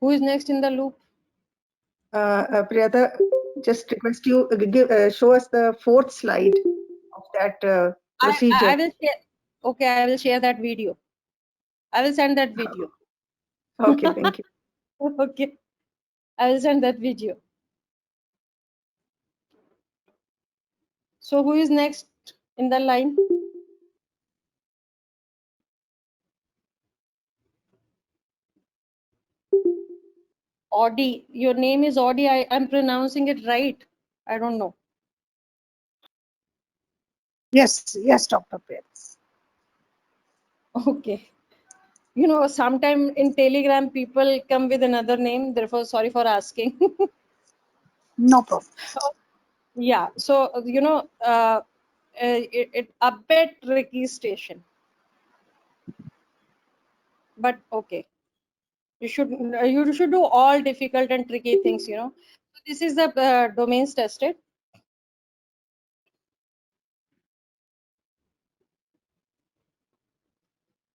Who is next in the loop? Priyata, just request you show us the fourth slide of that procedure. I will share. Okay, I will share that video. I will send that video. Okay, thank you. Okay, I will send that video. So who is next in the line? Audi. Your name is Audi. I'm pronouncing it right. I don't know. Yes, Dr. Prince. Okay. You know, sometime in Telegram people come with another name. Therefore, sorry for asking. No problem. Yeah. So you know, it a bit tricky station, but okay. You should do all difficult and tricky things. You know. So this is the domains tested.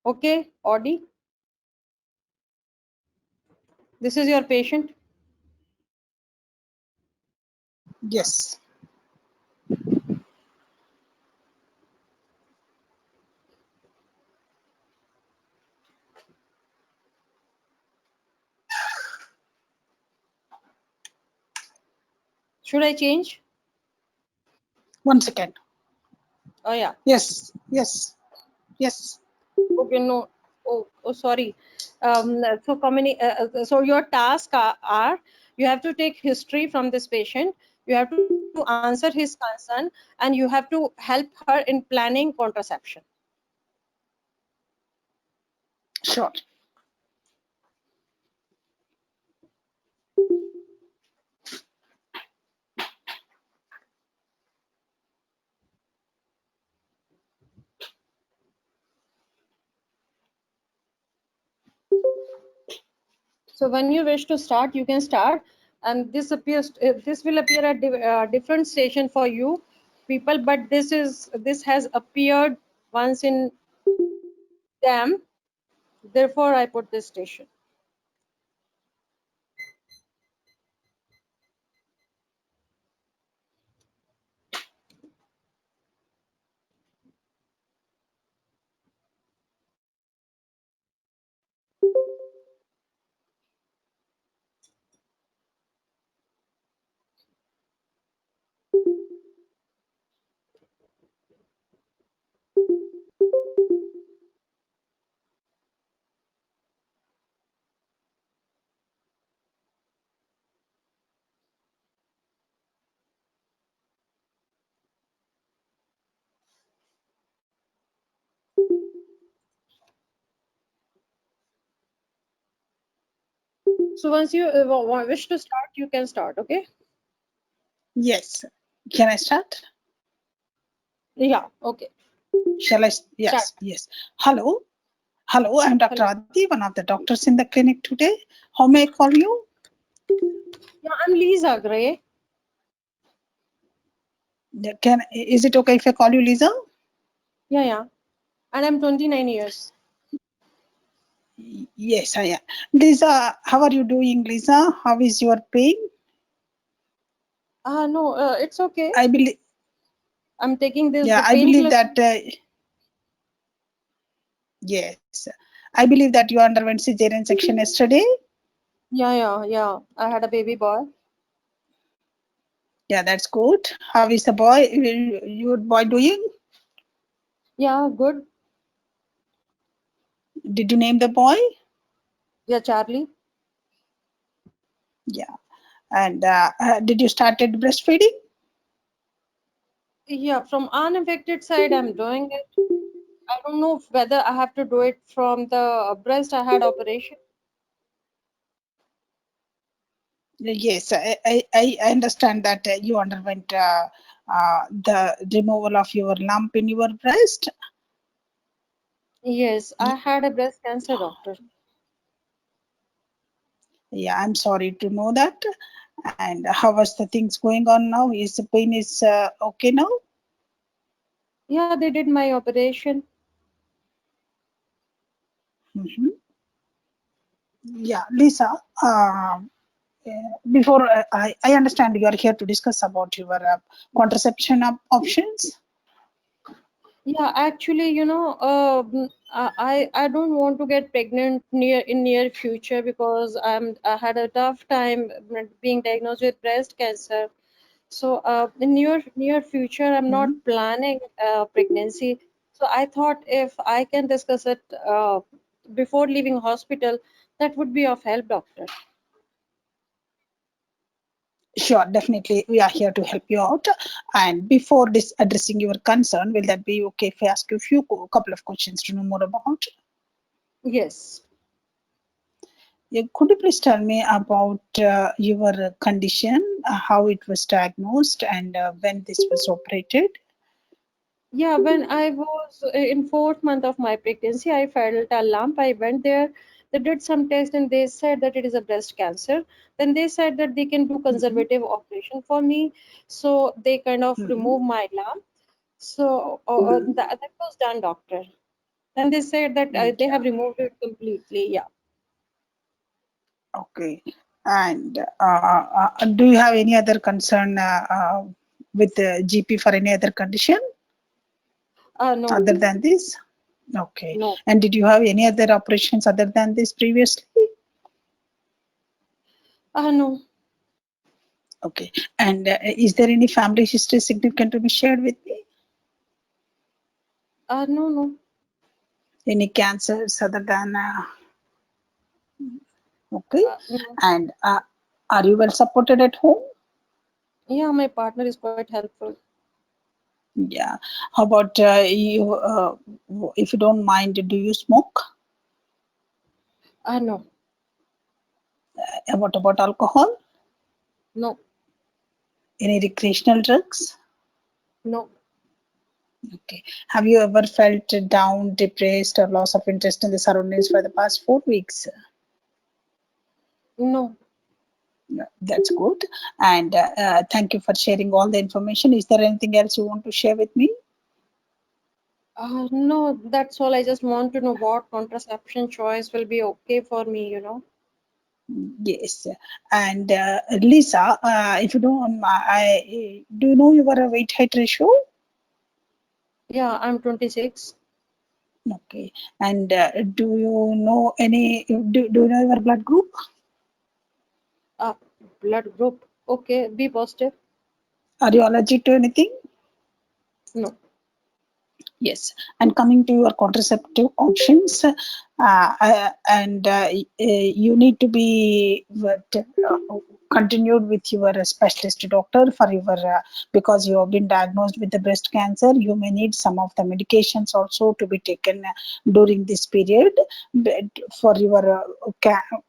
Okay, Audi. This is your patient. Yes. Should I change? 1 second. Oh yeah. Yes. Okay, no. Oh, sorry. So your task are you have to take history from this patient. You have to answer his concern, and you have to help her in planning contraception. Sure. So when you wish to start, you can start, and this will appear at different station for you people, but this has appeared once in them. Therefore, I put this station. So once you wish to start, you can start. Okay. Yes. Can I start? Yeah. Okay. Shall I? Start. Yes. Hello. I'm Dr. Hello. Adi, one of the doctors in the clinic today. How may I call you? Yeah, I'm Lisa Gray. Is it okay if I call you Lisa? Yeah. And I'm 29 years. Yes, I am. Lisa, how are you doing, Lisa? How is your pain? No, it's okay. I believe. I'm taking this Yeah, I believe painkillers. that. Yes, I believe that you underwent cesarean section yesterday. Yeah. I had a baby boy. Yeah, that's good. How is the boy? Your boy doing? Yeah, good. Did you name the boy? Yeah, Charlie. Yeah. And did you started breastfeeding? Yeah, from unaffected side, I'm doing it. I don't know whether I have to do it from the breast. I had operation. Yes, I understand that you underwent the removal of your lump in your breast. Yes, I Y- had a breast cancer, doctor. Yeah, I'm sorry to know that. And how was the things going on now? Is the pain is okay now? Yeah, they did my operation. Mhm. Yeah, Lisa, before I understand you are here to discuss about your contraception options. Yeah, actually, I don't want to get pregnant near future because I had a tough time being diagnosed with breast cancer. So in near future, I'm not Mhm. planning pregnancy. So I thought if I can discuss it before leaving hospital, that would be of help, doctor. Sure, definitely. We are here to help you out. And before this addressing your concern, will that be okay if I ask you a couple of questions to know more about? Yes. Yeah, could you please tell me about your condition, how it was diagnosed, and when this was operated? Yeah, when I was in fourth month of my pregnancy, I felt a lump. I went there. They did some tests and they said that it is a breast cancer. Then they said that they can do Mhm. conservative operation for me. So they kind of Mhm. remove my lump. So Mhm. that was done, doctor. Then they said that they Yeah, have removed it completely. Yeah. okay. And do you have any other concern with the GP for any other condition No, other than this? Okay. no. And did you have any other operations other than this previously? No. Okay. And is there any family history significant to be shared with me? No, no. Any cancers other than, okay. No. And are you well supported at home? Yeah, my partner is quite helpful. Yeah. How about you, if you don't mind, do you smoke? No, What about alcohol? no, Any recreational drugs? no, Okay. Have you ever felt down, depressed, or loss of interest in the surroundings for the past 4 weeks? no. Yeah, that's good. And thank you for sharing all the information. Is there anything else you want to share with me? No, that's all. I just want to know what contraception choice will be okay for me. Yes. And Lisa, if you don't, do you know your weight height ratio? Yeah, I'm 26. Okay. And do you know do you know your blood group? Uh, Blood group. Okay, B positive. Are you allergic to anything? No. Yes, and coming to your contraceptive options, and you need to be continued with your specialist doctor for your because you have been diagnosed with the breast cancer. You may need some of the medications also to be taken during this period but for your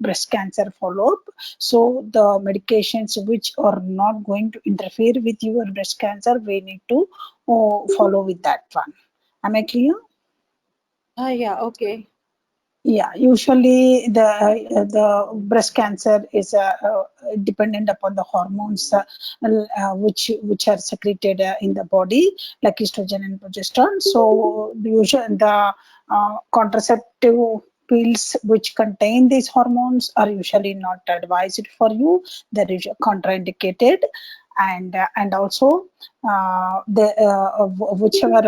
breast cancer follow-up. So the medications which are not going to interfere with your breast cancer, we need to follow with that one. Am I clear? Yeah, okay. Yeah, usually the breast cancer is dependent upon the hormones which are secreted in the body, like estrogen and progesterone. So usually the contraceptive pills which contain these hormones are usually not advised for you. They're usually contraindicated. And also the whichever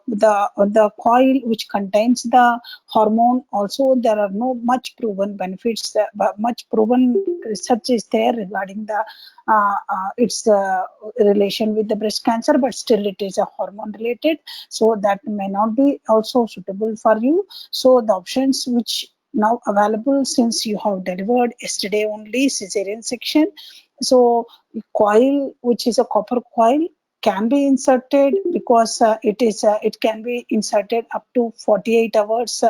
the coil which contains the hormone, also there are no much proven benefits but much proven research is there regarding the its relation with the breast cancer, but still it is a hormone related, so that may not be also suitable for you. So the options which now available, since you have delivered yesterday only cesarean section, so coil which is a copper coil can be inserted because it can be inserted up to 48 hours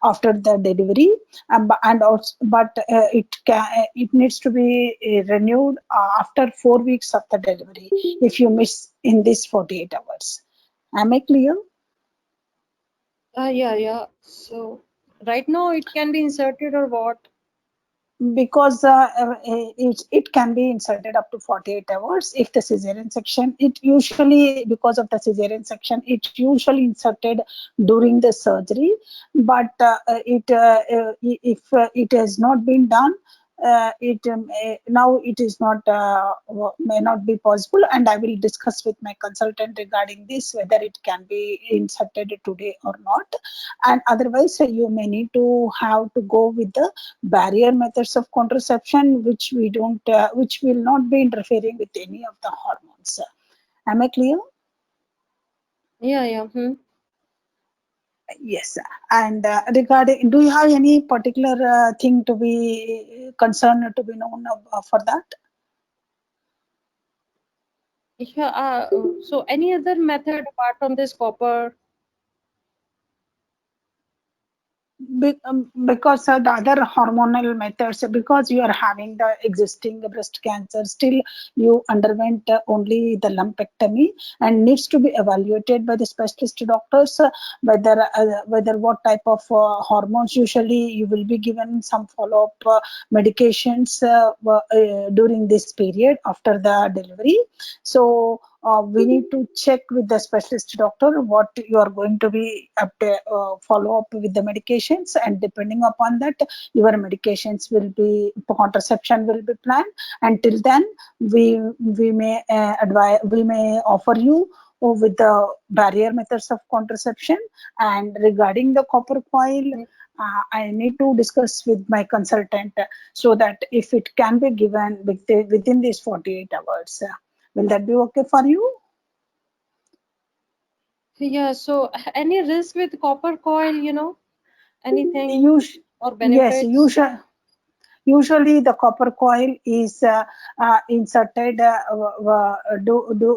after the delivery, and also but it needs to be renewed after 4 weeks of the delivery if you miss in this 48 hours. Am I clear? Yeah, yeah. So right now it can be inserted or what? because it can be inserted up to 48 hours. If the cesarean section, it usually, because of the cesarean section, it usually inserted during the surgery. But if it has not been done, now it is not may not be possible, and I will discuss with my consultant regarding this, whether it can be inserted today or not. And otherwise, you may need to have to go with the barrier methods of contraception, which we don't which will not be interfering with any of the hormones. Am I clear? Yeah. Yes. And regarding, do you have any particular thing to be concerned, to be known for that? Yeah. So any other method apart from this copper? Because the other hormonal methods, because you are having the existing breast cancer, still you underwent only the lumpectomy, and needs to be evaluated by the specialist doctors, whether what type of hormones. Usually you will be given some follow-up medications during this period after the delivery. So we need to check with the specialist doctor what you are going to be follow up with the medications, and depending upon that, your medications will be, contraception will be planned. Until then, we may advise, we may offer you with the barrier methods of contraception. And regarding the copper coil, I need to discuss with my consultant, so that if it can be given within these 48 hours. Will that be okay for you? Yeah. So any risk with copper coil? Anything You or yes, benefits? usually the copper coil is inserted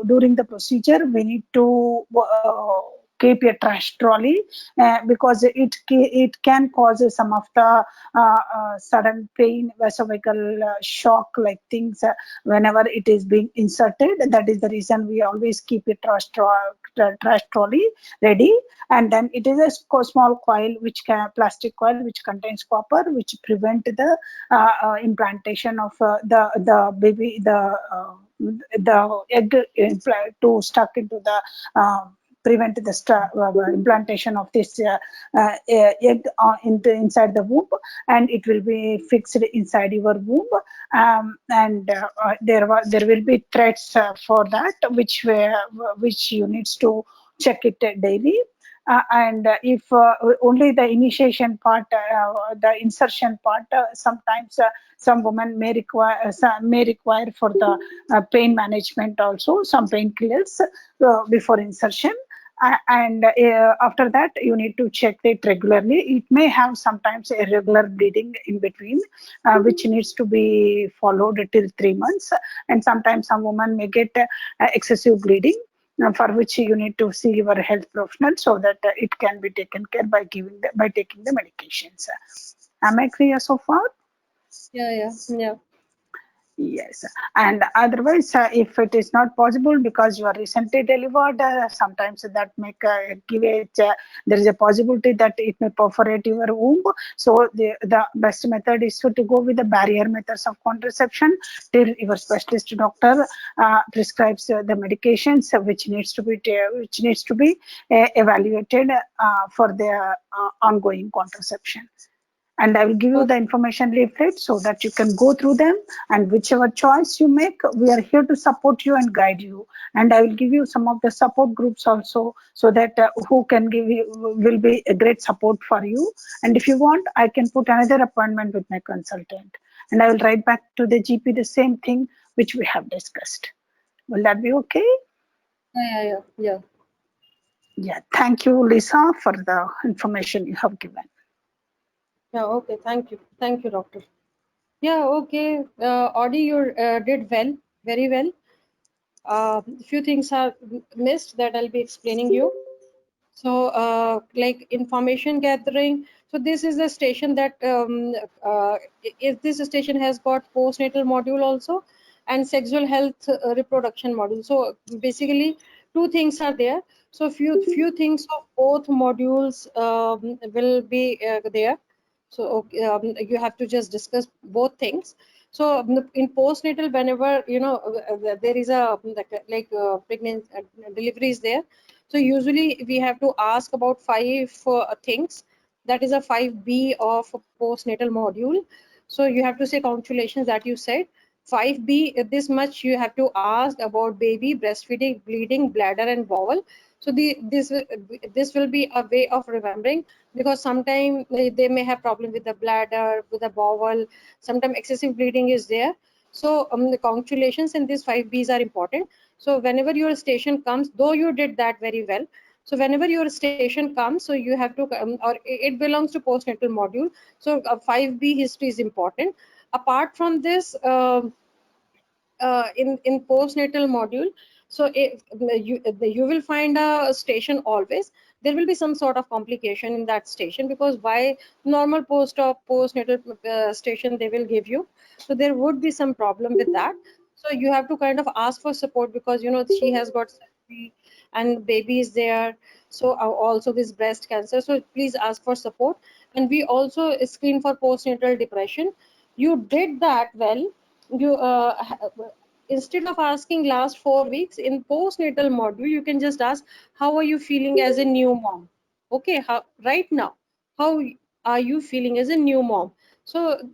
during the procedure. We need to keep a trash trolley because it can cause some of the sudden pain, vasovagal shock like things whenever it is being inserted. That is the reason we always keep a trash trolley ready. And then it is a small coil, plastic coil which contains copper, which prevent the implantation of the baby, the egg to stuck into the prevent the implantation of this egg inside the womb, and it will be fixed inside your womb. And there will be threads for that, which you needs to check it daily. And if only the initiation part, the insertion part, sometimes some women may require for the pain management also some painkillers before insertion. And after that, you need to check it regularly. It may have sometimes irregular bleeding in between, which needs to be followed till 3 months. And sometimes some women may get excessive bleeding, for which you need to see your health professional, so that it can be taken care by taking the medications. Am I clear so far? Yeah. Yes. And otherwise, if it is not possible because you are recently delivered, sometimes that may give there is a possibility that it may perforate your womb. So the best method is to go with the barrier methods of contraception till your specialist doctor prescribes the medications which needs to be evaluated for the ongoing contraception. And I will give you the information leaflet so that you can go through them, and whichever choice you make, we are here to support you and guide you. And I will give you some of the support groups also, so that who can give you will be a great support for you. And if you want, I can put another appointment with my consultant, and I will write back to the GP the same thing which we have discussed. Will that be okay? Yeah. Yeah. Thank you, Lisa, for the information you have given. Yeah. Okay. Thank you, doctor. Yeah. Okay. Audie, you did well, very well. Few things are missed that I'll be explaining you. So, like information gathering. So this is the station that if this station has got postnatal module also, and sexual health reproduction module. So basically, two things are there. So few things of both modules will be there. So okay, you have to just discuss both things. So in postnatal, whenever there is a pregnancy delivery is there, so usually we have to ask about 5 things. That is a 5B of postnatal module. So you have to say congratulations that you said. 5B, this much you have to ask about baby, breastfeeding, bleeding, bladder, and bowel. So this will be a way of remembering, because sometimes they may have problem with the bladder, with the bowel, sometimes excessive bleeding is there. So the punctuations in these 5Bs are important. So whenever your station comes, though you did that very well, so whenever your station comes, so you have to or it belongs to postnatal module, so 5B history is important. Apart from this, in postnatal module, so if you will find a station, always there will be some sort of complication in that station, because why normal post-op postnatal station they will give you, so there would be some problem with that. So you have to kind of ask for support, because she has got surgery and baby is there, so also this breast cancer, so please ask for support. And we also screen for postnatal depression. You did that well. You instead of asking last 4 weeks, in postnatal module you can just ask, how are you feeling as a new mom? Okay, right now, how are you feeling as a new mom? So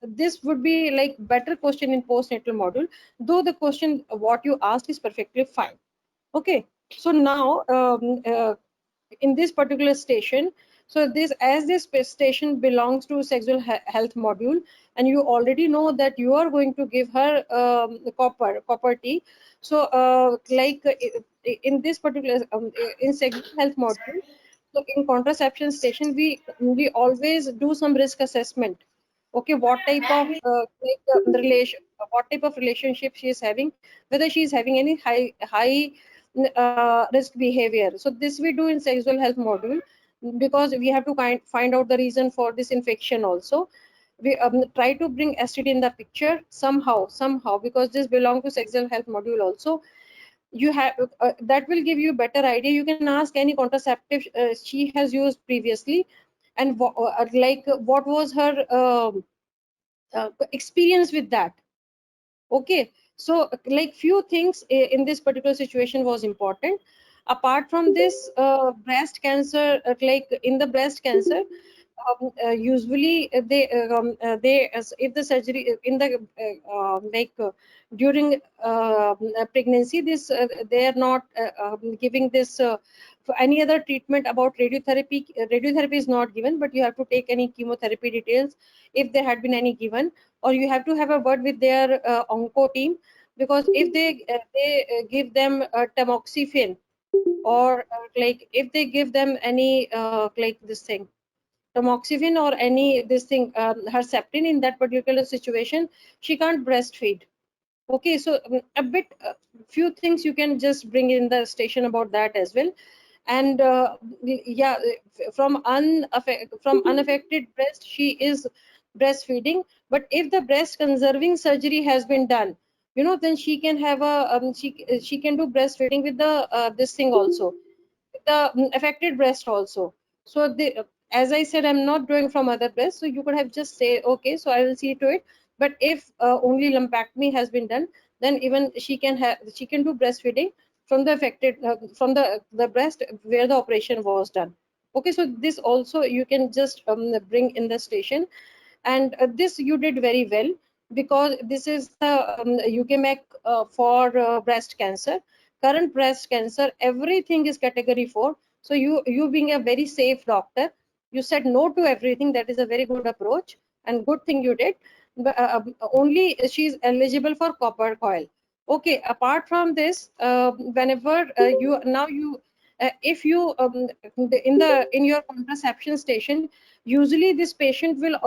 this would be like better question in postnatal module, though the question what you asked is perfectly fine. Okay, so now in this particular station, so this, as this station belongs to sexual health module, and you already know that you are going to give her copper tea. So in this particular in sexual health module, so in contraception station, we always do some risk assessment. Okay, what type of what type of relationship she is having, whether she is having any high risk behavior. So this we do in sexual health module, because we have to find out the reason for this infection also. We try to bring STD in the picture somehow, because this belong to sexual health module also. You have that will give you better idea. You can ask any contraceptive she has used previously, and what was her experience with that. Okay, so like few things in this particular situation was important. Apart from this, breast cancer, in the breast cancer, usually they if the surgery in the during pregnancy, this they are not giving this for any other treatment about radiotherapy. Radiotherapy is not given, but you have to take any chemotherapy details if there had been any given, or you have to have a word with their onco team, because if they give them tamoxifen, or if they give them any this thing tamoxifen or any this thing herceptin, in that particular situation she can't breastfeed. Okay, so a bit few things you can just bring in the station about that as well. And yeah, from unaffected breast she is breastfeeding. But if the breast conserving surgery has been done, then she can have a she can do breastfeeding with the this thing also, the affected breast also. So as I said, I'm not drawing from other breasts, so you could have just say, okay, so I will see to it. But if only lumpectomy has been done, then even she can do breastfeeding from the affected from the breast where the operation was done. Okay, so this also you can just bring in the station. And this you did very well, because this is the UKMEC for breast cancer. Current breast cancer, everything is category 4. So you being a very safe doctor, you said no to everything. That is a very good approach, and good thing you did. But only she is eligible for copper coil. Okay, apart from this, whenever you now you if you in your contraception station, usually this patient will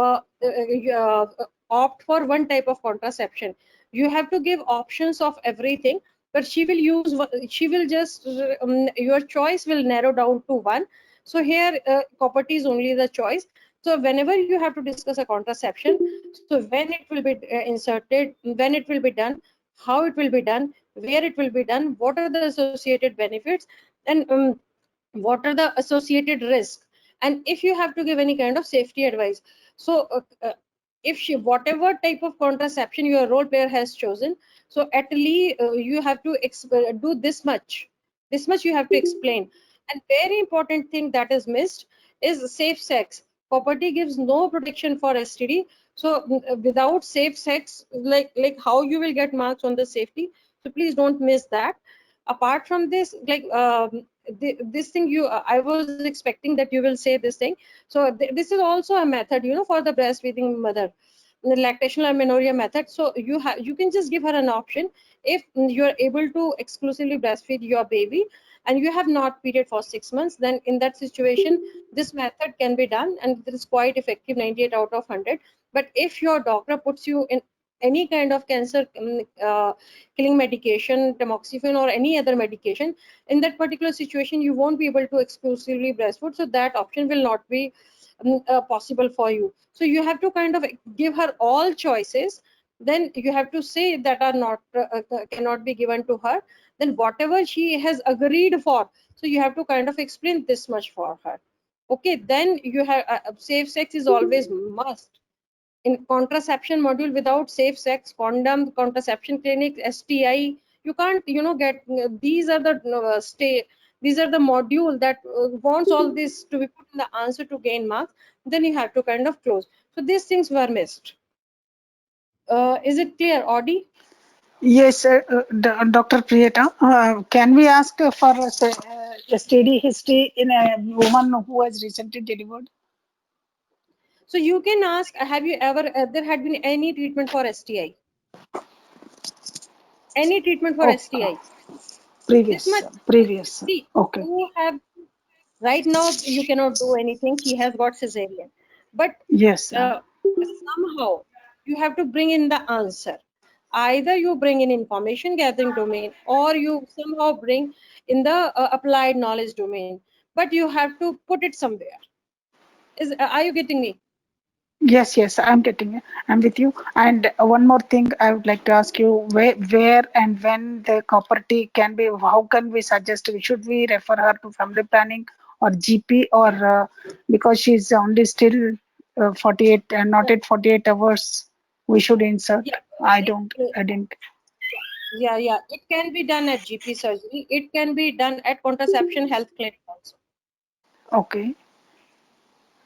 opt for one type of contraception. You have to give options of everything, but she will use she will just your choice will narrow down to one. So here copper T is only the choice. So whenever you have to discuss a contraception, so when it will be inserted, when it will be done, how it will be done, where it will be done, what are the associated benefits, and what are the associated risks, and if you have to give any kind of safety advice. So if she, whatever type of contraception your role player has chosen, so at least you have to do this much you have to explain. And very important thing that is missed is safe sex. Property gives no protection for STD. So without safe sex, like how you will get marks on the safety. So please don't miss that. Apart from this, like this thing you I was expecting that you will say this thing. So this is also a method, you know, for the breastfeeding mother, the lactational amenorrhea method. So you can just give her an option. If you are able to exclusively breastfeed your baby and you have not period for 6 months, then in that situation this method can be done and it is quite effective, 98 out of 100. But if your doctor puts you in any kind of cancer killing medication, tamoxifen or any other medication, in that particular situation you won't be able to exclusively breastfeed, so that option will not be possible for you. So you have to kind of give her all choices. Then you have to say that are not cannot be given to her. Then whatever she has agreed for, so you have to kind of explain this much for her. Okay, then you have safe sex is always must. In contraception module, without safe sex, condom, contraception clinic, STI, you can't, you know, get these are the these are the module that wants all this to be put in the answer to gain marks. Then you have to kind of close. So these things were missed. Is it clear, Audi? Yes, Dr. Priyata, can we ask for a study history in a woman who has recently delivered? So you can ask, have you ever there had been any treatment for STI? Any treatment for Okay, STI? This previous, much. previous. See, Okay, you have right now you cannot do anything. She has got cesarean, but yes, somehow you have to bring in the answer. Either you bring in information gathering domain or you somehow bring in the applied knowledge domain, but you have to put it somewhere. Is are you getting me? yes, yes. I'm getting it. I'm with you. And one more thing, I would like to ask you: where and when the property can be? How can we suggest? Should we refer her to family planning or GP, or because she's only still 48 and not Yeah, at 48 hours, we should insert? yeah, I don't. it, I didn't. yeah. It can be done at GP surgery. It can be done at contraception health clinic also. Okay.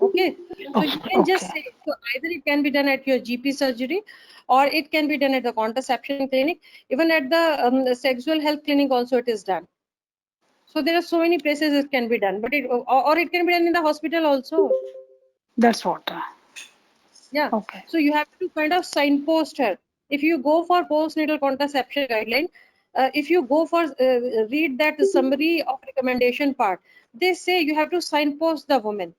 Okay, so you Okay. can just Okay. say, so either it can be done at your GP surgery or it can be done at the contraception clinic. Even at the sexual health clinic also it is done. So there are so many places it can be done, but or it can be done in the hospital also. That's what. Yeah. Okay. So you have to kind of signpost her. If you go for postnatal contraception guideline, if you go for read that summary of recommendation part, they say you have to signpost the woman.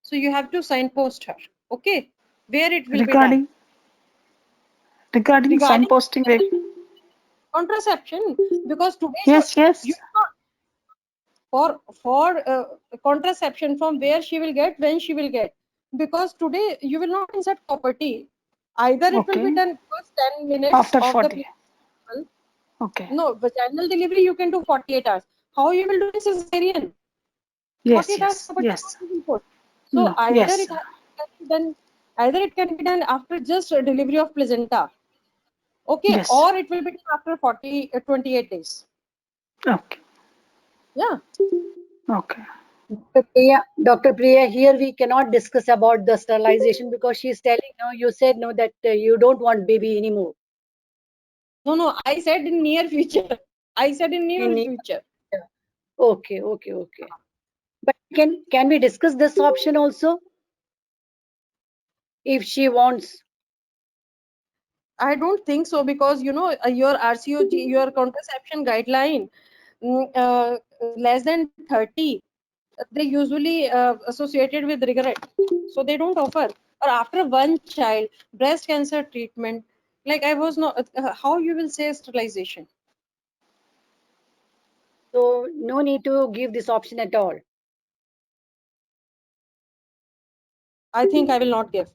So you have to signpost her. Okay, where it will be done. Regarding Regarding signposting, contraception, because today so yes, you yes. for contraception, from where she will get, when she will get, because today you will not insert property. Either it will be Okay. done first 10 minutes After of the 40. people. Okay. No, vaginal delivery you can do 48 hours. How you will do in cesarean? Yes, 48 hours yes, property yes. you will put. So No, yes, can be done, either it can be done after just delivery of placenta. Okay, yes. or it will be done after 28 days. Okay, Yeah. okay. Dr. Priya, here we cannot discuss about the sterilization because she's telling, no, you said no that you don't want baby anymore. No, I said in near future. I said in near In future. okay. But can we discuss this option also if she wants? I don't think so, because you know your RCOG, your contraception guideline, less than 30, they usually associated with regret, so they don't offer. Or after one child, breast cancer treatment, like I was not. How you will say sterilization? So no need to give this option at all. I think I will not give.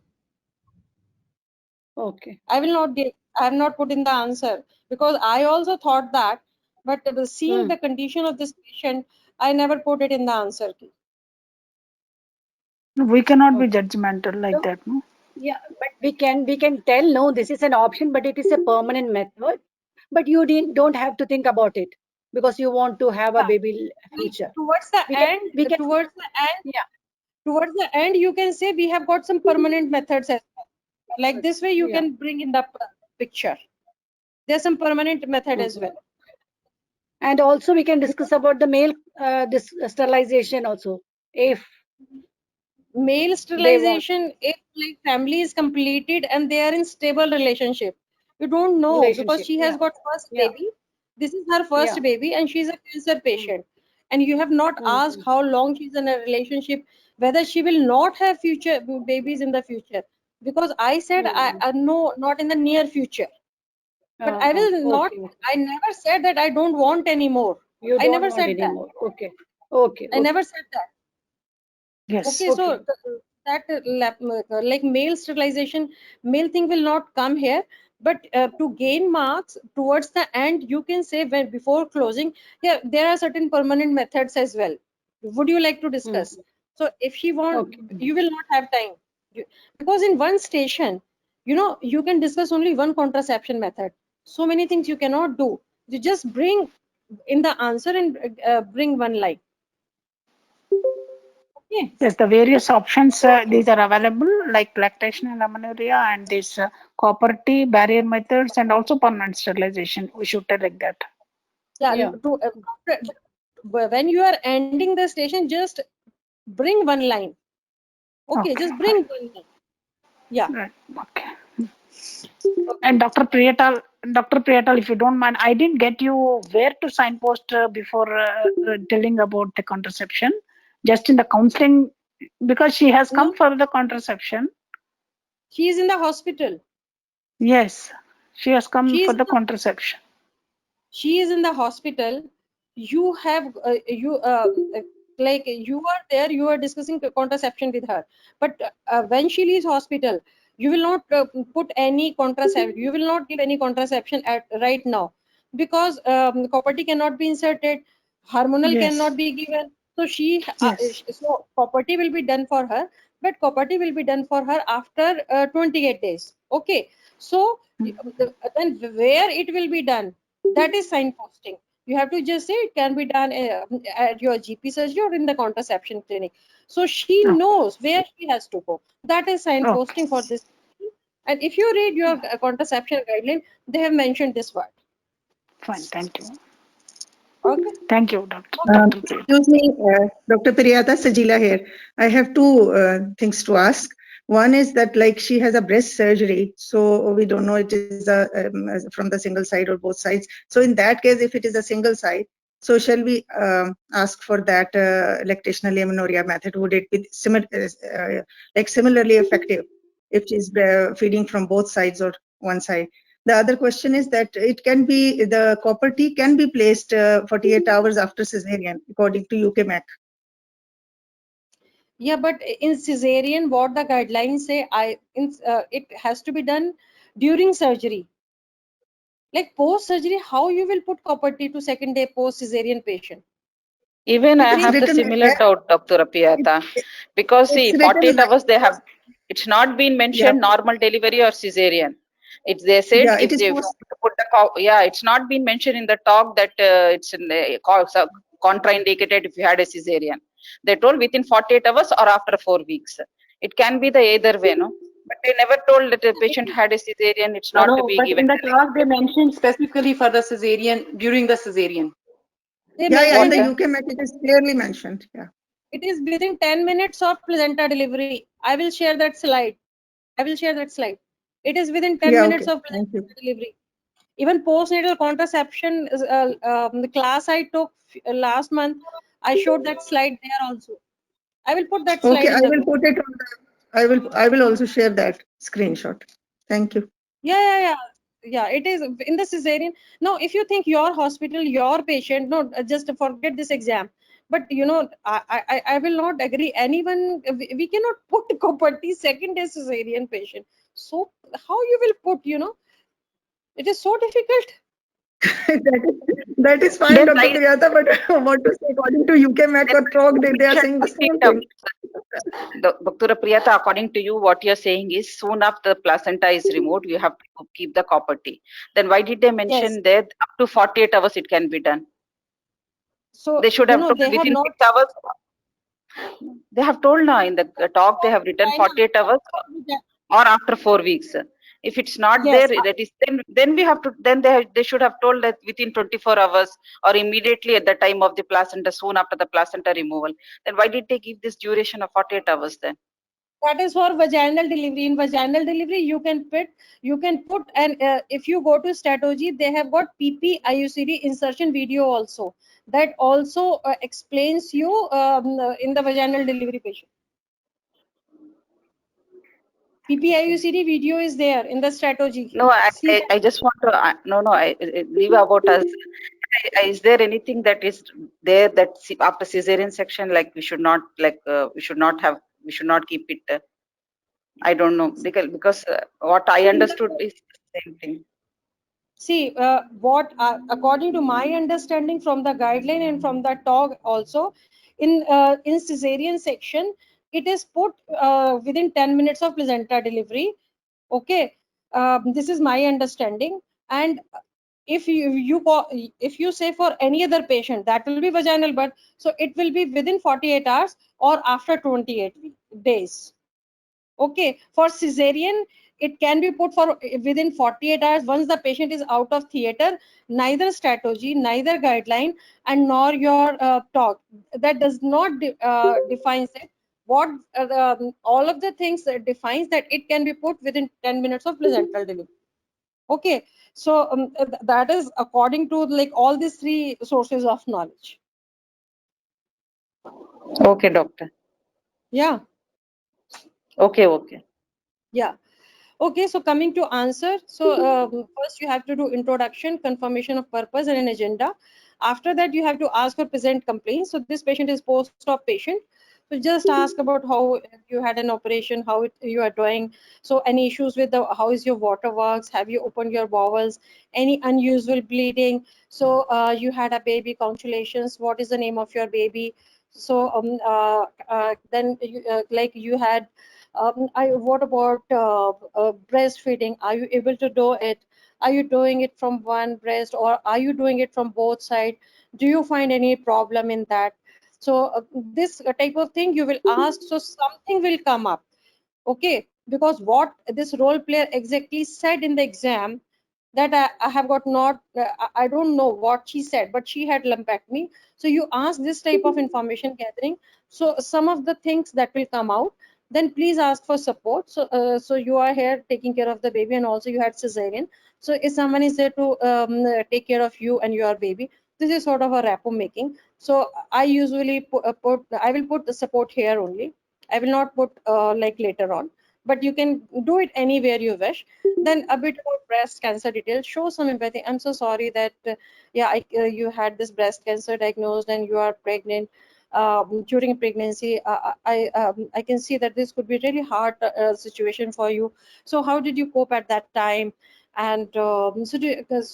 Okay. I will not give. I have not put in the answer because I also thought that, but seeing Hmm. the condition of this patient, I never put it in the answer key. We cannot be judgmental like So, that, no? yeah, but we can tell no, this is an option, but it is a permanent method. But you don't have to think about it because you want to have a Yeah. baby future. Towards the We can end, we can towards the end, yeah. towards the end, you can say we have got some permanent methods as well. Like this way, you Yeah. can bring in the picture. There's some permanent method as well. And also we can discuss about the male this sterilization also if Male they want sterilization, if like family is completed and they are in stable relationship, you don't know because relationship. she has Yeah. got first Yeah. baby. This is her Yeah. first baby and she's a cancer patient. And you have not asked Mm. how long she's in a relationship, whether she will not have future babies in the future. Because I said I no, not in the near future. But I will not. Okay. I never said that I don't want anymore. You I don't never want said that. anymore. Okay. Okay. I Okay. never said that. Yes. Okay, Okay. so that like male sterilization, male thing will not come here. But to gain marks towards the end, you can say when before closing, yeah, there are certain permanent methods as well. Would you like to Mm. discuss? So if she want, Okay. you will not have time because in one station, you can discuss only one contraception method. So many things you cannot do. You just bring in the answer and bring one line. Okay. Yes, the various options, these are available like lactational amenorrhea and this copper T barrier methods and also permanent sterilization. We should tell like that. Yeah, Yeah. when you are ending the station, just bring one line. Okay, Okay, just bring fine. one line. Yeah. Right. Okay. And Dr. Priyatal, if you don't mind, I didn't get you where to signpost before telling about the contraception. Just in the counseling, because she has No, come for the contraception. she is in the hospital. Yes, she has come She for is in the the, contraception. she is in the hospital. You have like you are there. You are discussing contraception with her. But when she leaves hospital, you will not put any contraception. You will not give any contraception at right now because property cannot be inserted, hormonal Yes, cannot be given. So yes. so property will be done for her, but property will be done for her after 28 days. Okay. So then where it will be done, that is signposting. You have to just say it can be done at your GP surgery or in the contraception clinic. So she Oh, knows where she has to go. That is okay, signposting for this. And if you read your contraception guideline, they have mentioned this word. fine. Thank you. Okay. Thank you, Dr. Priyatal. Excuse me, Dr. Priyata, Sajila here. I have two things to ask. One is that like she has a breast surgery, so we don't know it is from the single side or both sides. So in that case, if it is a single side, so shall we ask for that lactational amenorrhea method? Would it be like similarly effective if she's feeding from both sides or one side? The other question is that it can be the copper T can be placed 48 hours after cesarean, according to UKMAC. Yeah, but in cesarean, what the guidelines say, it has to be done during surgery. Like post surgery, how you will put copper T to second day post cesarean patient? Even It I It's have has the written like similar that. doubt, Dr. It, Apiyata, it, because it's see, written 48 like hours they have, it's not been yeah, mentioned normal delivery or cesarean. It's they said yeah. It if is they post. put the yeah, it's not been mentioned in the talk that it's in the contraindicated if you had a cesarean. They told within 48 hours or after 4 weeks. It can be the either way, no. But they never told that a patient had a cesarean. It's No, not to no, be but given. in the talk they mentioned specifically for the cesarean, during the cesarean. they Yeah, yeah. In What? the mentioned UKMAC, it is clearly mentioned. Yeah. it is within 10 minutes of placenta delivery. I will share that slide. I will share that slide. It is within 10 Yeah. minutes Okay. of Thank you. placenta delivery. Even postnatal contraception, the class I took last month, I showed that slide there also. I will put that Okay. slide I in the will group. put it on the. I will also share that screenshot. Thank you. Yeah. Yeah, it is in the cesarean. Now, if you think your hospital, your patient, no, just forget this exam. But I will not agree. Anyone, we cannot put property second day cesarean patient. So how you will put, it is so difficult. That is fine, Then Dr. why- Priyata, but what to say, according to UK MAC or TROG, they are saying the same thing. Dr. Priyata, according to you, what you're saying is soon after the placenta is removed, you have to keep the copper T. Then why did they mention that up to 48 hours it can be done? So They should have told they have within not 6 hours. They have told now in the talk, they have written 48 hours or after 4 weeks. If it's not Yes, there, that is then we have to they should have told that within 24 hours or immediately at the time of the placenta, soon after the placenta removal. Then why did they give this duration of 48 hours then? that is for vaginal delivery. In vaginal delivery, you can put and if you go to Statogy, they have got PP IUCD insertion video also. That also explains you in the vaginal delivery patient. PP IUCD video is there in the Statogy. No, See that. I just want to leave about us. Is there anything that is there that after cesarean section, like we should not we should not keep it? I don't know, because what I understood is the same thing. See, what according to my understanding from the guideline and from the talk also, in cesarean section, it is put within 10 minutes of placenta delivery. Okay, this is my understanding. And if you say for any other patient, that will be vaginal birth, so it will be within 48 hours or after 28 days. Okay, for cesarean, it can be put for within 48 hours once the patient is out of theater. Neither Statogy, neither guideline, and nor your talk, that does not defines it. What all of the things defines that it can be put within 10 minutes of placental delivery. Okay, so that is according to like all these three sources of knowledge. Okay, doctor. Yeah. Okay. Yeah. Okay, so coming to answer, so first you have to do introduction, confirmation of purpose and an agenda. After that, you have to ask for present complaints. So this patient is post-op patient. So just ask about how you had an operation, how you are doing. So any issues with how is your water works? Have you opened your bowels? Any unusual bleeding? So you had a baby, congratulations. What is the name of your baby? So then like you had what about breastfeeding? Are you able to do it? Are you doing it from one breast or are you doing it from both sides? Do you find any problem in that? So this type of thing you will ask, so something will come up. Okay, because what this role player exactly said in the exam, that I have got not, I don't know what she said, but she had lumpectomy. So you ask this type of information gathering. So some of the things that will come out, then please ask for support. So so you are here taking care of the baby and also you had cesarean. So if someone is there to take care of you and your baby, this is sort of a rapport making. So I usually I will put the support here only. I will not put like later on, but you can do it anywhere you wish. Then a bit about breast cancer details, show some empathy. I'm so sorry that you had this breast cancer diagnosed and you are pregnant. During pregnancy, I can see that this could be really hard situation for you. So how did you cope at that time? And so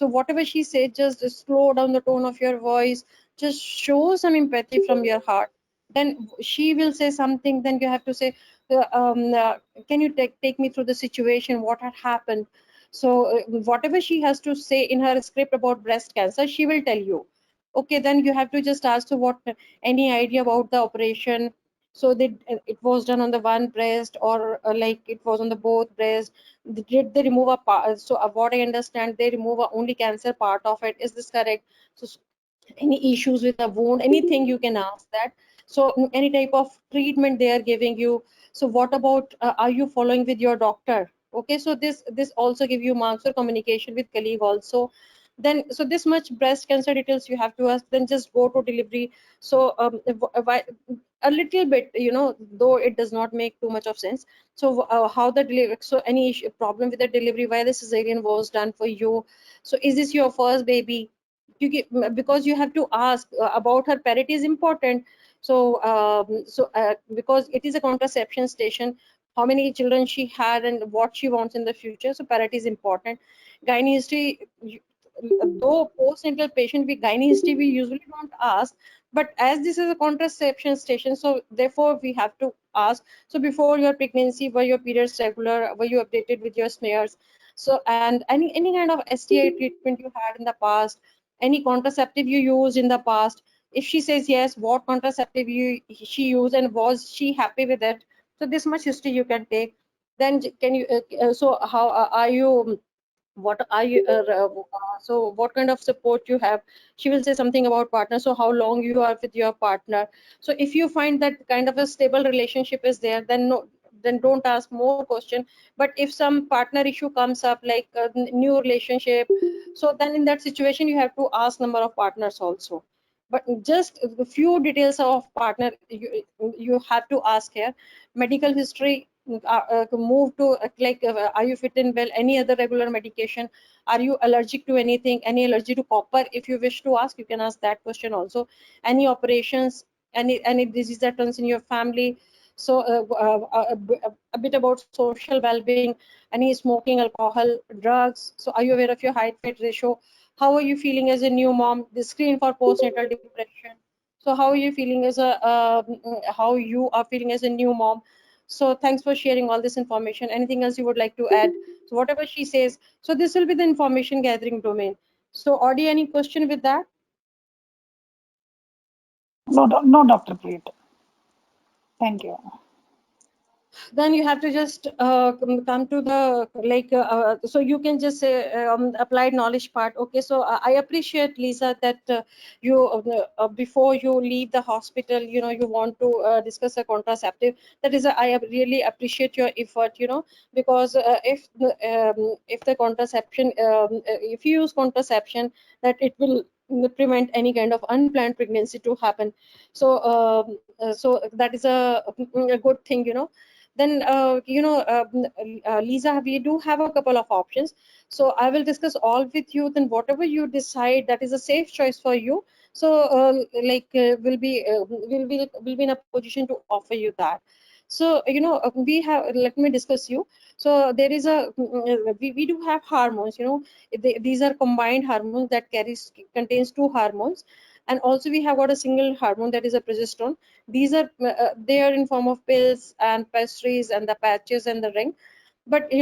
whatever she said, just slow down the tone of your voice, just show some empathy from your heart. Then she will say something, then you have to say, can you take me through the situation, what had happened? So whatever she has to say in her script about breast cancer, she will tell you. Okay, then you have to just ask her what any idea about the operation. So that it was done on the one breast or like it was on the both breast. Did they remove a part? So what I understand, they remove only cancer part of it. Is this correct? So any issues with the wound, anything you can ask that. So any type of treatment they are giving you. So what about are you following with your doctor? Okay, so this also give you marks for communication with colleague also. Then so this much breast cancer details you have to ask, then just go to delivery. So a little bit, though it does not make too much of sense. So how the delivery, so any issue, problem with the delivery, why the cesarean was done for you? So is this your first baby? Because you have to ask about her parity is important. So because it is a contraception station, how many children she had and what she wants in the future, so parity is important. Gynae history, though postnatal patient with gynae history we usually don't ask, but as this is a contraception station, so therefore we have to ask. So before your pregnancy, were your periods regular? Were you updated with your smears? So, and any kind of STI treatment you had in the past, any contraceptive you used in the past. If she says yes, what contraceptive she used and was she happy with it? So this much history you can take. Then can you so how are you, what are you so what kind of support you have? She will say something about partner, so how long you are with your partner. So if you find that kind of a stable relationship is there, then no, then don't ask more question. But if some partner issue comes up, like a new relationship, so then in that situation you have to ask number of partners also. But just a few details of partner you have to ask here. Medical history, move to are you fit in well, any other regular medication, are you allergic to anything, any allergy to copper? If you wish to ask, you can ask that question also. Any operations, any disease that runs in your family. So a bit about social well-being, any smoking, alcohol, drugs. So are you aware of your height weight ratio? How are you feeling as a new mom? The screen for postnatal depression. So how are you feeling as a how you are feeling as a new mom? So thanks for sharing all this information. Anything else you would like to add? So whatever she says, so this will be the information gathering domain. So Audie, any question with that? No, no, Dr. Preet. Thank you. Then you have to just come to the so you can just say applied knowledge part. Okay, so I appreciate, Lisa, that you before you leave the hospital, you want to discuss a contraceptive. That is I really appreciate your effort, because if the contraception if you use contraception, that it will prevent any kind of unplanned pregnancy to happen. So so that is a good thing, then Lisa, we do have a couple of options, so I will discuss all with you. Then whatever you decide that is a safe choice for you, so will be in a position to offer you that. So we have, let me discuss you. So there is we do have hormones, these are combined hormones that contains two hormones. And also we have got a single hormone, that is a progesterone. These are they are in form of pills and pastries and the patches and the ring. But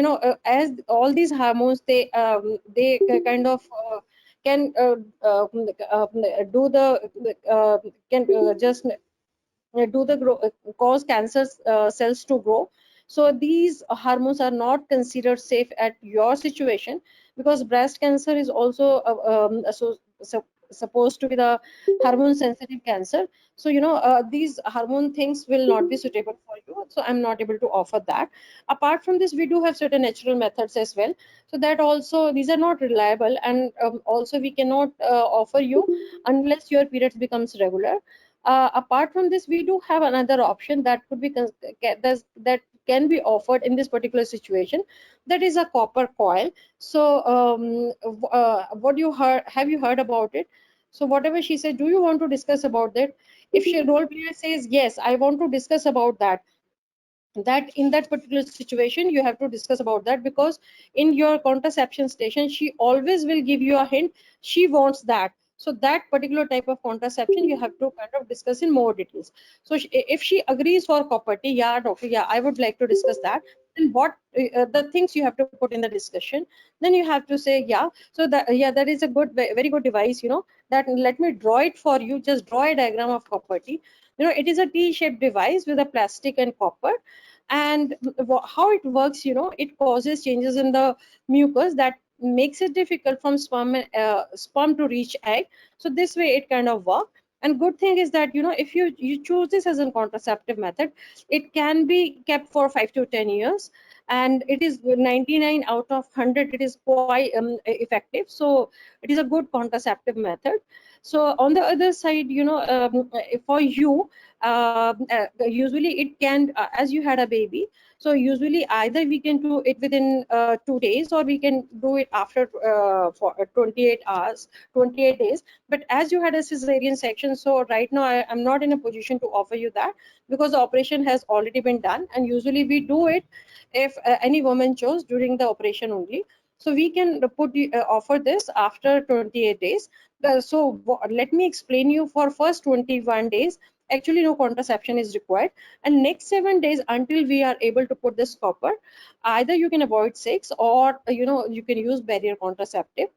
as all these hormones, they kind of can do the can just do the cause cancer cells to grow. So these hormones are not considered safe at your situation, because breast cancer is also supposed to be the hormone sensitive cancer. So these hormone things will not be suitable for you, so I'm not able to offer that. Apart from this, we do have certain natural methods as well, so that also these are not reliable, and also we cannot offer you unless your periods becomes regular. Apart from this, we do have another option that could be that can be offered in this particular situation. That is a copper coil. So what you heard, have you heard about it? So whatever she said, do you want to discuss about that? If she role player says yes, I want to discuss about that, that in that particular situation you have to discuss about that, because in your contraception station she always will give you a hint, she wants that. So that particular type of contraception you have to kind of discuss in more details. So if she agrees for property, yeah doctor, yeah, I would like to discuss that, then what the things you have to put in the discussion, then you have to say yeah. So that, yeah, that is a good, very good device, that let me draw it for you. Just draw a diagram of property. It is a T-shaped device with a plastic and copper. And how it works, it causes changes in the mucus that makes it difficult from sperm to reach egg. So this way it kind of work. And good thing is that if you choose this as a contraceptive method, it can be kept for 5 to 10 years, and it is 99 out of 100, it is quite effective. So it is a good contraceptive method. So on the other side, for you, usually it can as you had a baby, so usually either we can do it within 2 days, or we can do it after for 28 hours, 28 days. But as you had a cesarean section, so right now I'm not in a position to offer you that, because the operation has already been done, and usually we do it if any woman chose during the operation only. So we can offer this after 28 days. Let me explain you. For first 21 days, actually no contraception is required, and next 7 days until we are able to put this copper, either you can avoid sex or you can use barrier contraceptive.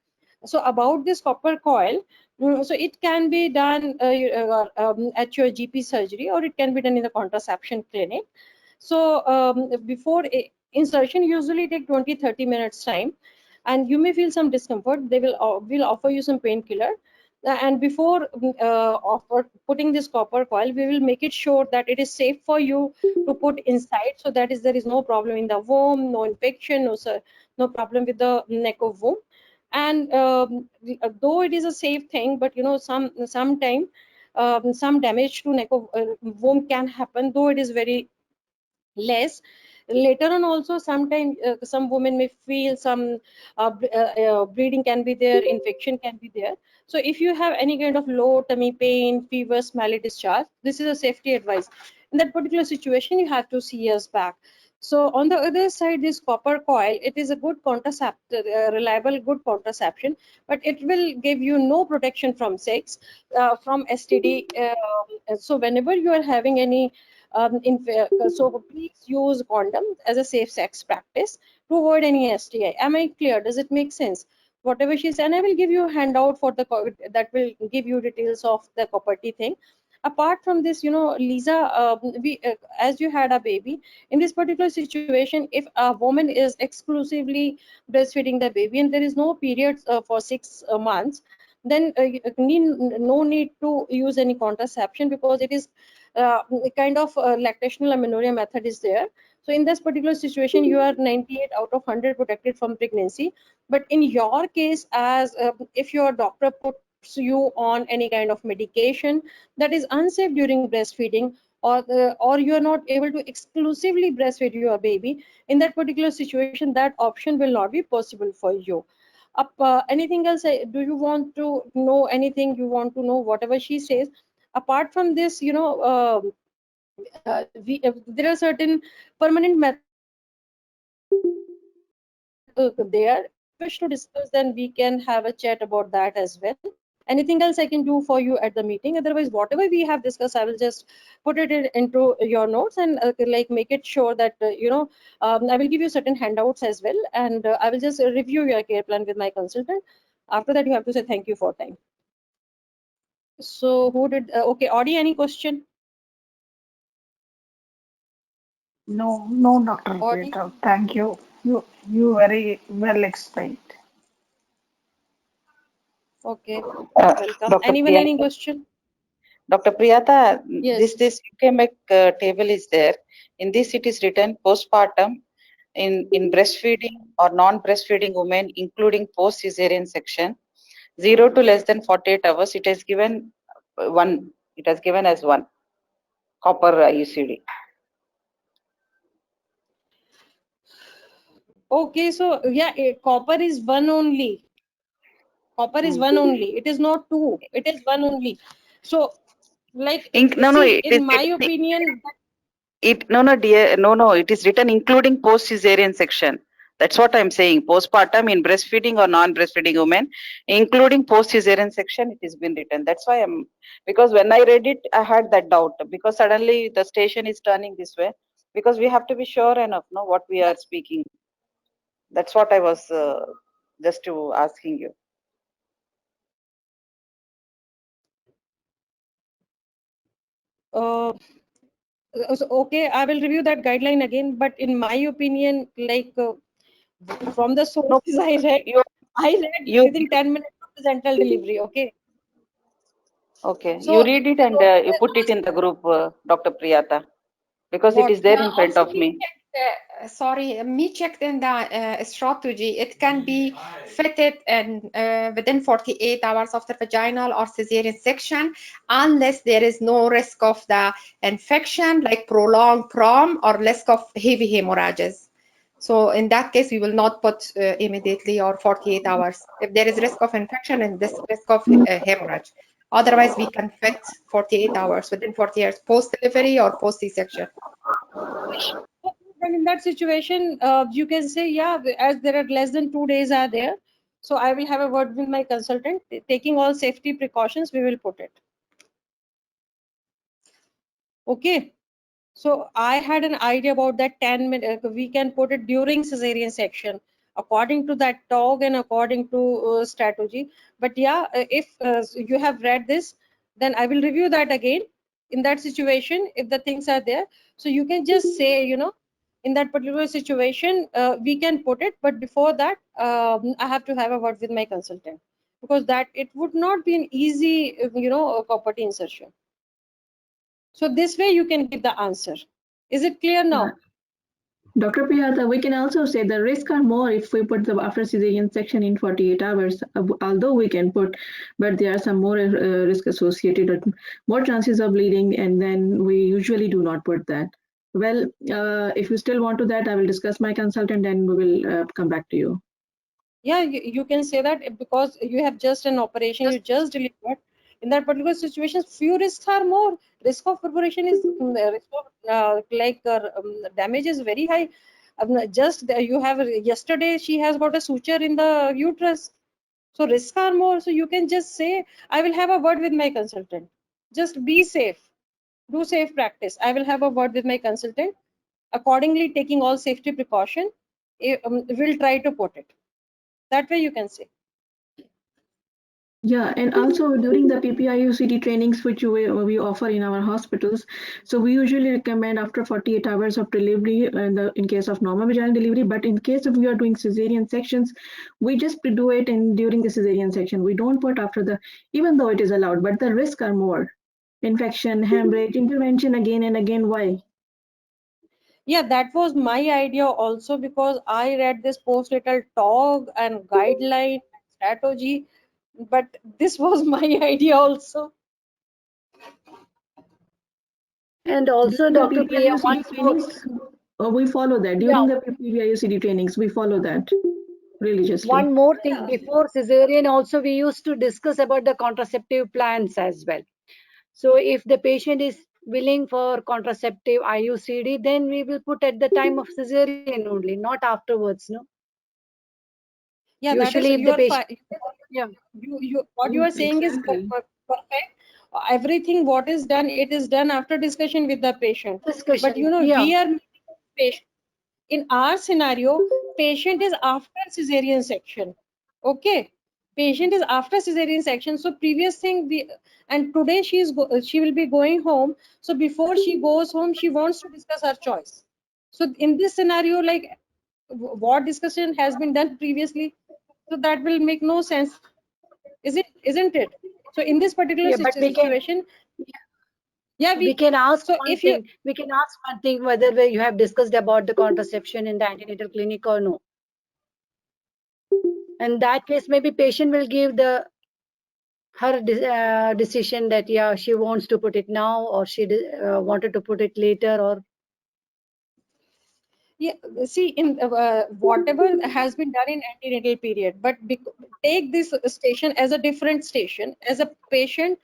So about this copper coil, so it can be done at your GP surgery, or it can be done in the contraception clinic. So before insertion usually take 20-30 minutes time, and you may feel some discomfort. They will offer you some painkiller. And before putting this copper coil, we will make it sure that it is safe for you to put inside, so that is there is no problem in the womb, no infection, no problem with the neck of womb. And though it is a safe thing, but sometime some damage to neck of womb can happen, though it is very less. Later on also, sometimes some women may feel some bleeding can be there, infection can be there. So if you have any kind of low tummy pain, fever, smelly discharge, this is a safety advice. In that particular situation, you have to see us back. So on the other side, this copper coil, it is a good contraceptive, reliable, good contraception, but it will give you no protection from sex, from STD. So whenever you are having any so please use condom as a safe sex practice to avoid any STI. Am I clear? Does it make sense? Whatever she said, and I will give you a handout for the that will give you details of the property thing. Apart from this, Lisa, as you had a baby, in this particular situation, if a woman is exclusively breastfeeding the baby and there is no periods for 6 months, then no need to use any contraception, because it is kind of lactational amenorrhea method is there. So in this particular situation, you are 98 out of 100 protected from pregnancy. But in your case, as if your doctor puts you on any kind of medication that is unsafe during breastfeeding, or you are not able to exclusively breastfeed your baby, in that particular situation, that option will not be possible for you. Anything else? Do you want to know anything? You want to know whatever she says? Apart from this, there are certain permanent methods there. If you wish to discuss, then we can have a chat about that as well. Anything else I can do for you at the meeting? Otherwise, whatever we have discussed, I will just put it into your notes, and like make it sure that I will give you certain handouts as well, and I will just review your care plan with my consultant. After that, you have to say thank you for time. So who did? Okay, Audie, any question? No, Dr. Audie? Peter. Thank you. You very well explained. Okay, Uh, welcome. Dr. Anyone, any Priyata, question? Dr. Priyata, Yes. this UKMEC table is there. In this, it is written postpartum in breastfeeding or non-breastfeeding women, including post-cesarean section, 0 to less than 48 hours. It has given one. It has given as one copper IUCD. Okay, so yeah, copper is one only. Copper is one only. It is not two. It is one only. So, like, No, see, it is in my opinion, no, dear, no, it is written including post-cesarean section. That's what I'm saying. Postpartum in breastfeeding or non-breastfeeding women, including post-cesarean section, it has been written. That's why because when I read it, I had that doubt, because suddenly the station is turning this way, because we have to be sure enough, no, what we are speaking. That's what I was just to asking you. okay, I will review that guideline again. But in my opinion, like from the No, sources I read you within 10 minutes of the central delivery. Okay. okay. You So, read it and you put it in the group, Dr. Priyata, because it what? is there Yeah, in front also of me. me checked in the strategy. It can be fitted in within 48 hours of the vaginal or cesarean section, unless there is no risk of the infection, like prolonged PROM or risk of heavy hemorrhages. So in that case, we will not put immediately or 48 hours. If there is risk of infection and this risk of hemorrhage. Otherwise, we can fit 48 hours within 40 hours post-delivery or post-C-section. then in that situation, you can say, yeah, as there are less than 2 days are there, so I will have a word with my consultant. Taking all safety precautions, we will put it. Okay. So I had an idea about that 10 minutes. We can put it during cesarean section, according to that talk and according to strategy. But yeah, if you have read this, then I will review that again. In that situation, if the things are there, so you can just say, you know, in that particular situation, we can put it. But before that, I have to have a word with my consultant, because that it would not be an easy, you know, property insertion. So this way you can give the answer. Is it clear now? Dr. Priyada, we can also say the risks are more if we put the after cesarean section in 48 hours, although we can put, but there are some more risk associated with more chances of bleeding, and then we usually do not put that. Well, if you still want to that, I will discuss my consultant and we will come back to you. Yeah, you can say that because you have just an operation, you just delivered. In that particular situation, few risks are more. Risk of perforation is risk of damage is very high. You have yesterday she has got a suture in the uterus, so risks are more. So you can just say, I will have a word with my consultant. Just be safe, do safe practice. I will have a word with my consultant. Accordingly, taking all safety precaution, we'll try to put it. That way you can say. Yeah, and also during the PPI-UCD trainings which we offer in our hospitals, so we usually recommend after 48 hours of delivery in case of normal vaginal delivery, but in case if we are doing cesarean sections, we just do it during the cesarean section. We don't put after the, even though it is allowed, but the risks are more. Infection, hemorrhage, intervention again and again. Why? Yeah, that was my idea also, because I read this postnatal talk and guideline strategy, but this was my idea also. And also, During the Dr. Priya, PPI-UCD once more, trainings, we follow that. During the PPI-UCD trainings, we follow that religiously. one more thing, before cesarean also we used to discuss about the contraceptive plans as well. So if the patient is willing for contraceptive IUCD, then we will put at the time of cesarean only, not afterwards, no? Yeah, that is Usually if the your patient, yeah, what you are saying is Exactly. perfect. Everything what is done, it is done after discussion with the patient. But you discussion, know, yeah. we are patient. In our scenario, patient is after cesarean section. Okay, patient is after cesarean section. So previous thing and today she will be going home. So before she goes home, she wants to discuss her choice. So in this scenario, like what discussion has been done previously, so that will make no sense. Isn't it? So in this particular Yeah, but situation, yeah, we can ask so one if you, thing. We can ask one thing whether you have discussed about the contraception in the antenatal clinic or no. In that case, maybe patient will give her decision that yeah, she wants to put it now, or she wanted to put it later, or yeah, see, in whatever has been done in antenatal period, but take this station as a different station, as a patient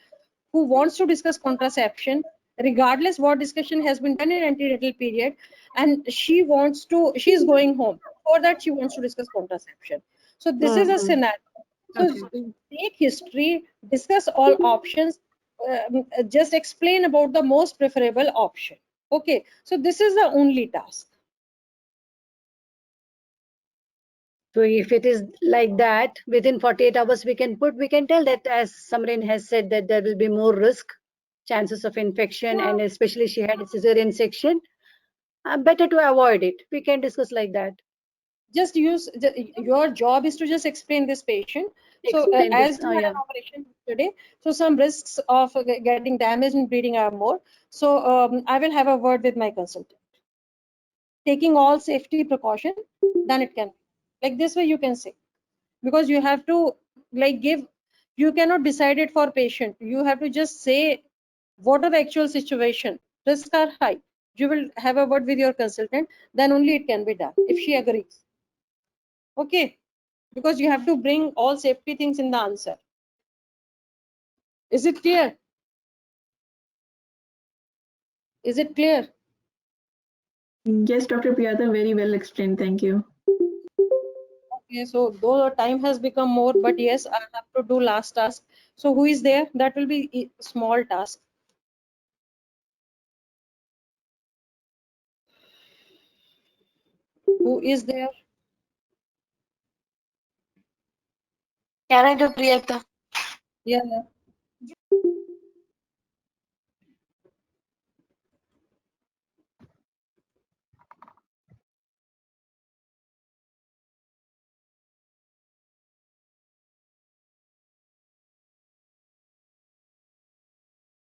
who wants to discuss contraception, regardless what discussion has been done in antenatal period, and she's going home. For that, she wants to discuss contraception. So this is a scenario. So take history, discuss all options, just explain about the most preferable option. Okay, so this is the only task. so if it is like that, within 48 hours we can tell that, as Samrin has said, that there will be more risk, chances of infection, Yeah. and especially she had a cesarean section. Better to avoid it. We can discuss like that. Just your job is to just explain this patient. So Explain this. as you had an operation today, so some risks of getting damage and bleeding are more. So I will have a word with my consultant. Taking all safety precaution, then it can, like this way you can say, because you have to you cannot decide it for patient. You have to just say what are the actual situation. Risks are high. You will have a word with your consultant, then only it can be done if she agrees. Okay, because you have to bring all safety things in the answer. Is it clear? Is it clear? Yes, Dr. Priyata, very well explained. Thank you. Okay, so though the time has become more, but yes, I have to do last task. So who is there? That will be small task. Who is there? Can I do Priyata? Yeah.